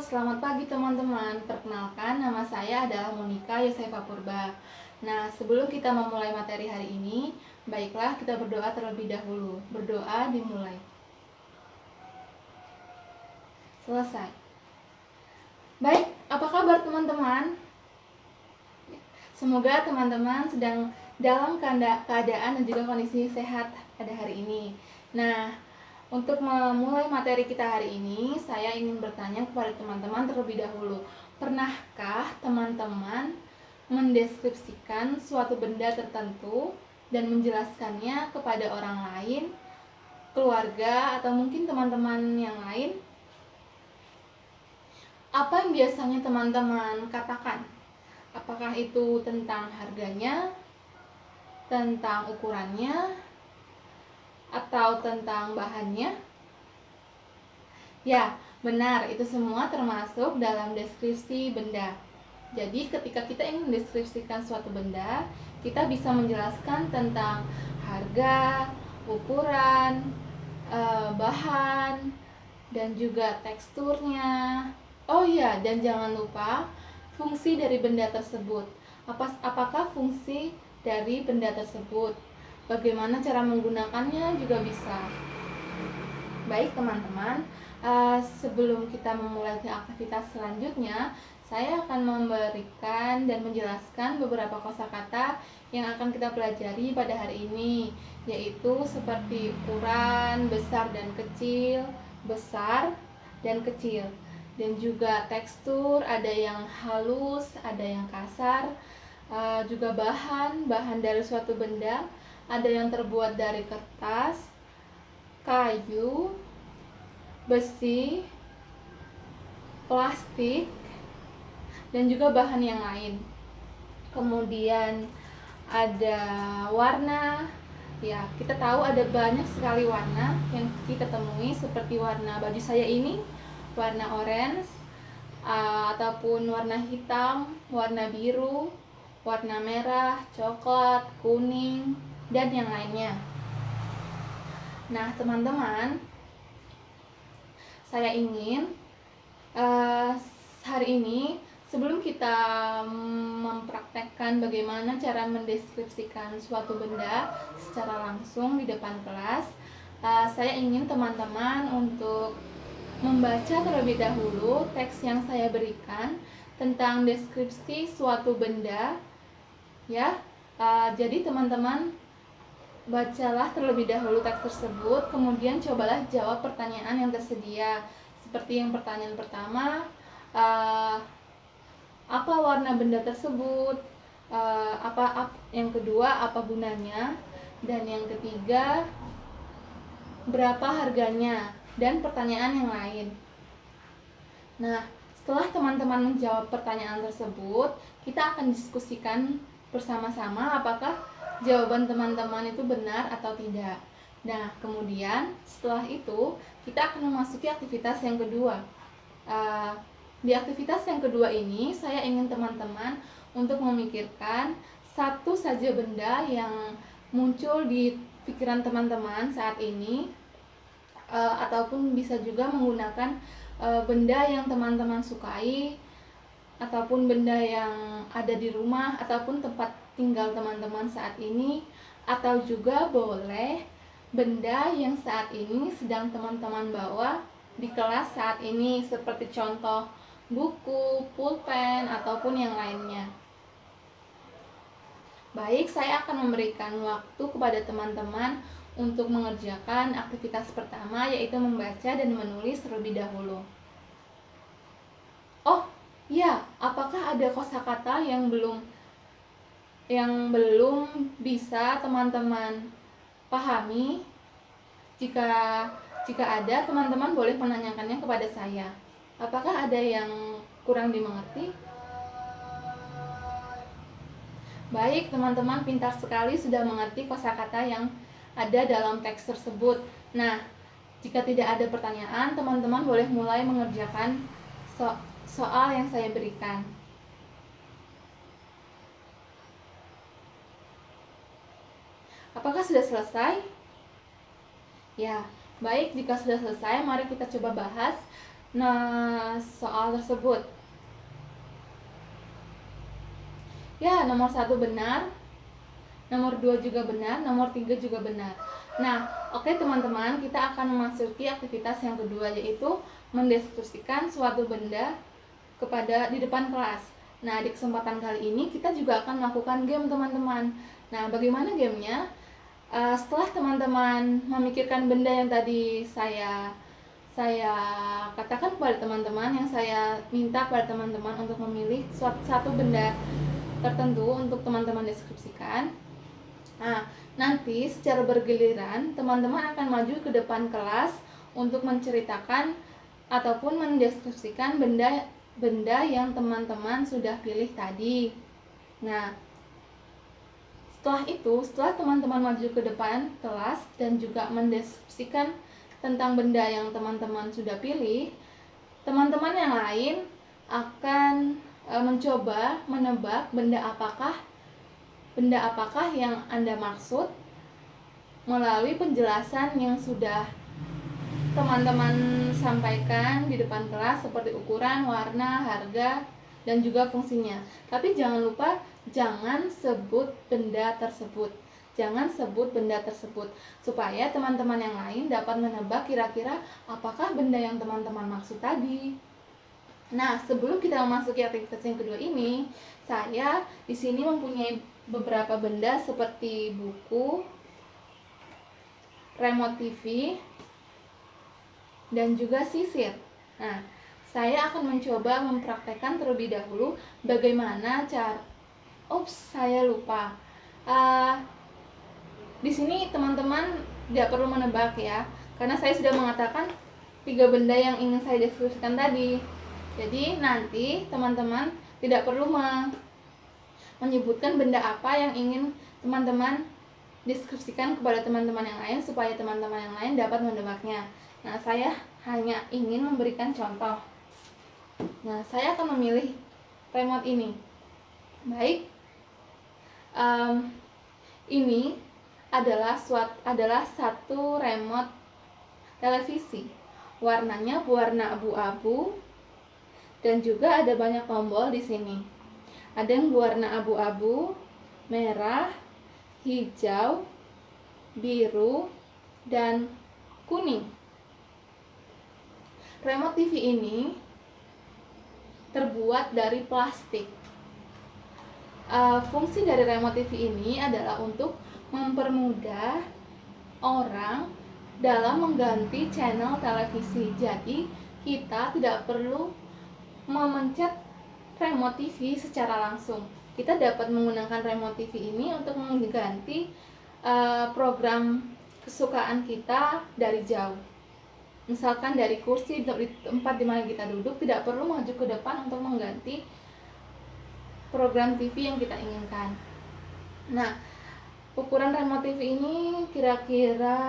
selamat pagi teman-teman. Perkenalkan, nama saya adalah Monica Yosefa Purba. Nah, sebelum kita memulai materi hari ini, baiklah kita berdoa terlebih dahulu. Berdoa dimulai. Selesai. Baik, apa kabar teman-teman? Semoga teman-teman sedang dalam keadaan dan juga kondisi sehat pada hari ini. Nah, untuk memulai materi kita hari ini, saya ingin bertanya kepada teman-teman terlebih dahulu. Pernahkah teman-teman mendeskripsikan suatu benda tertentu dan menjelaskannya kepada orang lain, keluarga, atau mungkin teman-teman yang lain? Apa yang biasanya teman-teman katakan? Apakah itu tentang harganya, tentang ukurannya, atau tentang bahannya? Ya, benar, itu semua termasuk dalam deskripsi benda. Jadi ketika kita ingin mendeskripsikan suatu benda, kita bisa menjelaskan tentang harga, ukuran, bahan, dan juga teksturnya. Oh iya, dan jangan lupa fungsi dari benda tersebut. Apakah fungsi dari benda tersebut? Bagaimana cara menggunakannya juga bisa. Baik teman-teman, sebelum kita memulai aktivitas selanjutnya, saya akan memberikan dan menjelaskan beberapa kosakata yang akan kita pelajari pada hari ini, yaitu seperti ukuran, besar dan kecil, besar dan kecil, dan juga tekstur, ada yang halus, ada yang kasar, juga bahan dari suatu benda, ada yang terbuat dari kertas, kayu, besi, plastik, dan juga bahan yang lain. Kemudian ada warna. Ya, kita tahu ada banyak sekali warna yang kita temui, seperti warna baju saya ini, warna orange, ataupun warna hitam, warna biru, warna merah, coklat, kuning, dan yang lainnya. Nah, teman-teman, saya ingin hari ini, sebelum kita mempraktekkan bagaimana cara mendeskripsikan suatu benda secara langsung di depan kelas, saya ingin teman-teman untuk membaca terlebih dahulu teks yang saya berikan tentang deskripsi suatu benda, ya. Jadi teman-teman bacalah terlebih dahulu teks tersebut, kemudian cobalah jawab pertanyaan yang tersedia. Seperti yang pertanyaan pertama, apa warna benda tersebut, yang kedua apa gunanya, dan yang ketiga berapa harganya, dan pertanyaan yang lain. Nah, setelah teman-teman menjawab pertanyaan tersebut, kita akan diskusikan bersama-sama apakah jawaban teman-teman itu benar atau tidak. Nah, kemudian setelah itu kita akan memasuki aktivitas yang kedua. Di aktivitas yang kedua ini, saya ingin teman-teman untuk memikirkan satu saja benda yang muncul di pikiran teman-teman saat ini, ataupun bisa juga menggunakan benda yang teman-teman sukai, ataupun benda yang ada di rumah ataupun tempat tinggal teman-teman saat ini, atau juga boleh benda yang saat ini sedang teman-teman bawa di kelas saat ini, seperti contoh buku, pulpen, ataupun yang lainnya. Baik, saya akan memberikan waktu kepada teman-teman untuk mengerjakan aktivitas pertama, yaitu membaca dan menulis terlebih dahulu. Oh, ya, apakah ada kosakata yang belum bisa teman-teman pahami? Jika ada, teman-teman boleh menanyakannya kepada saya. Apakah ada yang kurang dimengerti? Baik, teman-teman pintar sekali sudah mengerti kosakata yang ada dalam teks tersebut. Nah, jika tidak ada pertanyaan, teman-teman boleh mulai mengerjakan soal yang saya berikan. Apakah sudah selesai? Ya, baik, jika sudah selesai, mari kita coba bahas. nah soal tersebut. Ya, nomor 1 benar, nomor 2 juga benar, nomor 3 juga benar. Nah, oke teman-teman, kita akan memasuki aktivitas yang kedua, yaitu mendeskripsikan suatu benda di depan kelas. Nah, di kesempatan kali ini kita juga akan melakukan game, teman-teman. Nah, bagaimana gamenya? Setelah teman-teman memikirkan benda yang tadi saya katakan kepada teman-teman, yang saya minta kepada teman-teman untuk memilih satu benda tertentu untuk teman-teman deskripsikan. Nah, nanti secara bergiliran teman-teman akan maju ke depan kelas untuk menceritakan ataupun mendeskripsikan benda yang teman-teman sudah pilih tadi. Nah, setelah teman-teman maju ke depan kelas dan juga mendeskripsikan tentang benda yang teman-teman sudah pilih, teman-teman yang lain akan mencoba menebak benda apakah yang Anda maksud melalui penjelasan yang sudah teman-teman sampaikan di depan kelas, seperti ukuran, warna, harga, dan juga fungsinya. Tapi jangan lupa, jangan sebut benda tersebut. Jangan sebut benda tersebut, supaya teman-teman yang lain dapat menebak kira-kira apakah benda yang teman-teman maksud tadi. Nah, sebelum kita memasuki aktivitas yang kedua ini, saya di sini mempunyai beberapa benda seperti buku, remote TV, dan juga sisir. Nah, saya akan mencoba mempraktekkan terlebih dahulu bagaimana cara. Saya lupa. Di sini teman-teman tidak perlu menebak ya, karena saya sudah mengatakan 3 benda yang ingin saya deskripsikan tadi. Jadi nanti teman-teman tidak perlu menyebutkan benda apa yang ingin teman-teman deskripsikan kepada teman-teman yang lain, supaya teman-teman yang lain dapat menebaknya. Nah, saya hanya ingin memberikan contoh. Nah, saya akan memilih remote ini. Baik, ini adalah satu remote televisi. Warnanya warna abu-abu, dan juga ada banyak tombol di sini. Ada yang berwarna abu-abu, merah, hijau, biru, dan kuning. Remote TV ini terbuat dari plastik. Fungsi dari remote TV ini adalah untuk mempermudah orang dalam mengganti channel televisi. Jadi kita tidak perlu memencet remote TV secara langsung. Kita dapat menggunakan remote TV ini untuk mengganti program kesukaan kita dari jauh. Misalkan dari kursi, di tempat di mana kita duduk, tidak perlu maju ke depan untuk mengganti program TV yang kita inginkan. Nah, ukuran remote TV ini kira-kira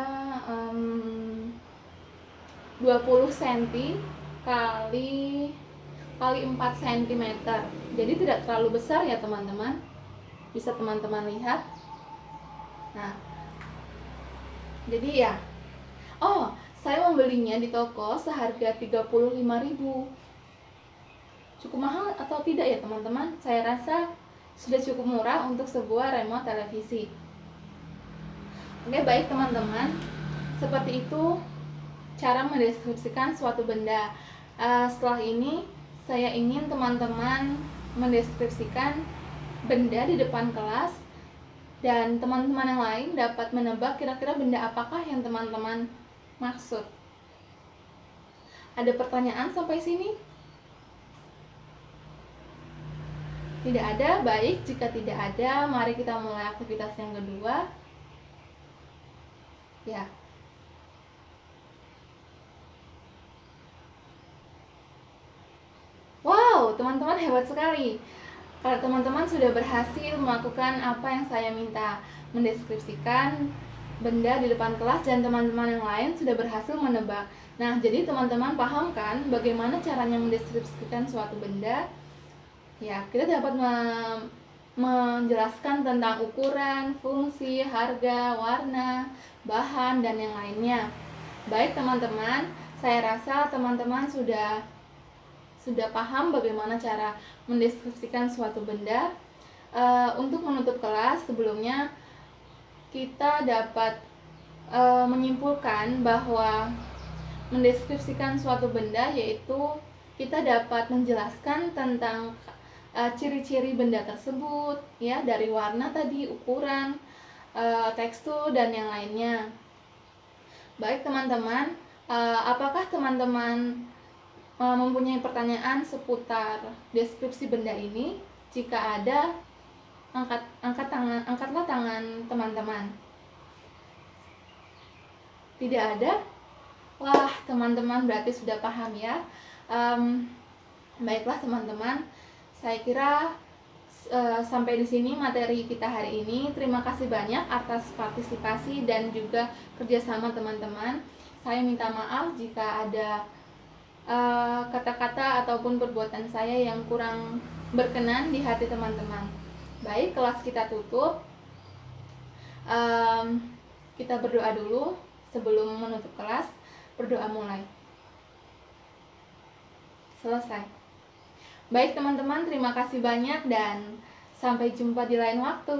20 cm kali 4 cm. Jadi tidak terlalu besar ya teman-teman. Bisa teman-teman lihat. Nah, jadi ya. Saya membelinya di toko seharga 35.000. Cukup mahal atau tidak ya teman-teman? Saya rasa sudah cukup murah untuk sebuah remote televisi. Oke, baik teman-teman. Seperti itu cara mendeskripsikan suatu benda. Setelah ini saya ingin teman-teman mendeskripsikan benda di depan kelas, dan teman-teman yang lain dapat menebak kira-kira benda apakah yang teman-teman maksud. Ada pertanyaan sampai sini? Tidak ada? Baik, jika tidak ada, mari kita mulai aktivitas yang kedua. Ya. Wow, teman-teman hebat sekali. Kalau teman-teman sudah berhasil melakukan apa yang saya minta, mendeskripsikan benda di depan kelas, dan teman-teman yang lain sudah berhasil menebak. Nah, jadi teman-teman paham kan bagaimana caranya mendeskripsikan suatu benda? Ya, kita dapat menjelaskan tentang ukuran, fungsi, harga, warna, bahan, dan yang lainnya. Baik teman-teman, Saya rasa teman-teman sudah paham bagaimana cara mendeskripsikan suatu benda. Untuk menutup kelas, sebelumnya kita dapat menyimpulkan bahwa mendeskripsikan suatu benda yaitu kita dapat menjelaskan tentang ciri-ciri benda tersebut, ya, dari warna tadi, ukuran, tekstur, dan yang lainnya. Baik teman-teman, apakah teman-teman mempunyai pertanyaan seputar deskripsi benda ini? Jika ada, angkatlah tangan teman-teman. Tidak ada? Wah, teman-teman berarti sudah paham ya. Baiklah teman-teman, saya kira sampai di sini materi kita hari ini. Terima kasih banyak atas partisipasi dan juga kerjasama teman-teman. Saya minta maaf jika ada kata-kata ataupun perbuatan saya yang kurang berkenan di hati teman-teman. Baik, kelas kita tutup. Kita berdoa dulu sebelum menutup kelas. Berdoa mulai. Selesai. Baik teman-teman, terima kasih banyak dan sampai jumpa di lain waktu.